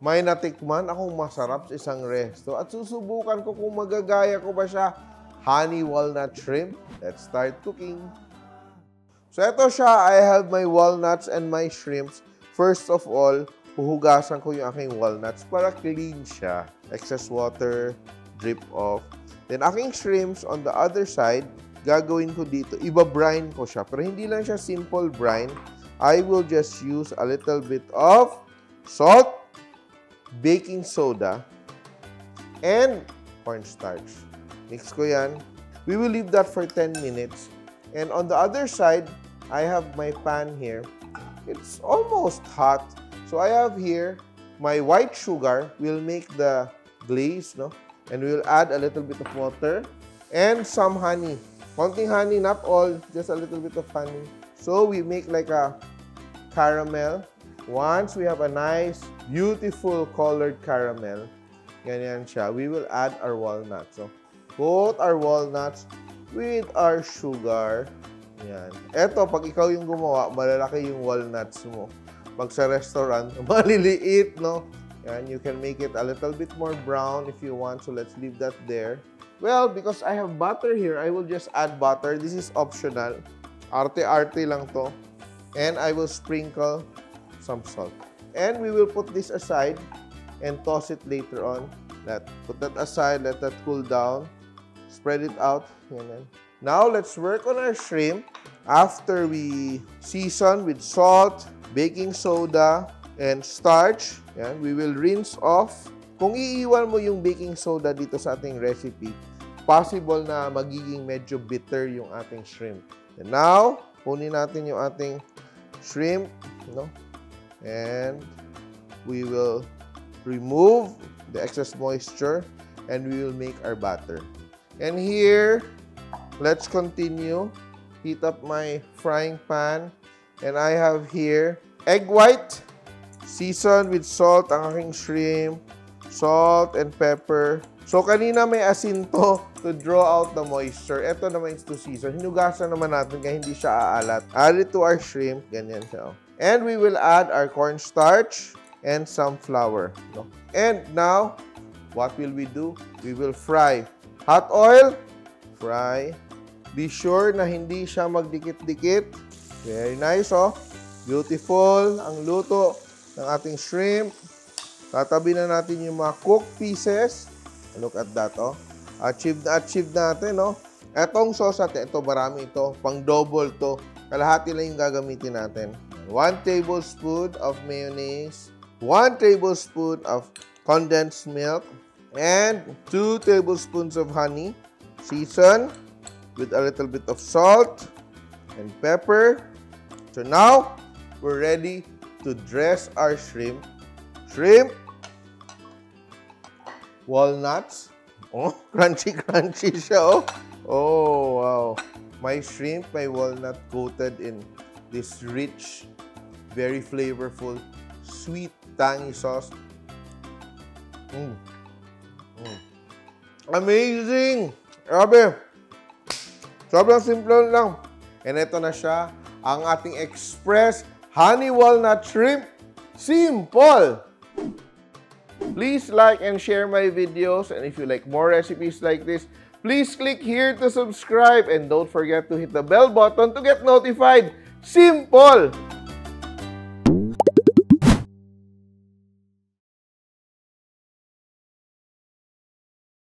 May natikman akong masarap sa isang resto at susubukan ko kung magagaya ko ba siya. Honey walnut shrimp. Let's start cooking. So ito siya. I have my walnuts and my shrimps. First of all, huhugasan ko yung aking walnuts para clean siya. Excess water, drip off. Then aking shrimps on the other side, gagawin ko dito, iba-brine ko siya. Pero hindi lang siya simple brine. I will just use a little bit of salt, baking soda, and cornstarch. Mix ko yan. We will leave that for 10 minutes. And on the other side, I have my pan here. It's almost hot. So I have here my white sugar. We'll make the glaze, no? And we'll add a little bit of water and some honey. Konting honey, not all, just a little bit of honey. So we make like a caramel. Once we have a nice, beautiful colored caramel, ganyan siya, we will add our walnuts. So, put our walnuts with our sugar. Yan. Eto, pag ikaw yung gumawa, malalaki yung walnuts mo. Pag sa restaurant, maliliit, no? Yan, you can make it a little bit more brown if you want. So, let's leave that there. Well, because I have butter here, I will just add butter. This is optional. Arte-arte lang to. And I will sprinkle some salt. And we will put this aside and toss it later on. Put that aside, let that cool down. Spread it out. Yan. Now, let's work on our shrimp. After we season with salt, baking soda, and starch, yan, we will rinse off. Kung iiwan mo yung baking soda dito sa ating recipe, possible na magiging medyo bitter yung ating shrimp. And now, kunin natin yung ating shrimp, no? And we will remove the excess moisture and we will make our batter. And here, let's continue. Heat up my frying pan. And I have here egg white, seasoned with salt ang aking shrimp, salt and pepper. So, kanina may asin to draw out the moisture. Ito naman is to season. Hinugasan naman natin kaya hindi siya aalat. Add it to our shrimp. Ganyan siya. And we will add our cornstarch and some flour. No? And now, what will we do? We will fry. Hot oil, fry. Be sure na hindi siya magdikit-dikit. Very nice, oh. Beautiful ang luto ng ating shrimp. Tatabi na natin yung mga cooked pieces. Look at that, oh. Achieve natin, oh. Etong sauce natin, ito marami ito. Pang double to. Kalahati lang yung gagamitin natin. 1 tablespoon of mayonnaise. 1 tablespoon of condensed milk. And 2 tablespoons of honey. Season with a little bit of salt and pepper. So now, we're ready to dress our shrimp. Shrimp, walnuts. Oh, crunchy siya, oh. Oh, wow. My shrimp, my walnut coated in this rich, very flavorful, sweet, tangy sauce. Amazing! Grabe! Sobrang simple lang. And ito na siya, ang ating express honey walnut shrimp. Simple! Please like and share my videos. And if you like more recipes like this, please click here to subscribe. And don't forget to hit the bell button to get notified. Simple!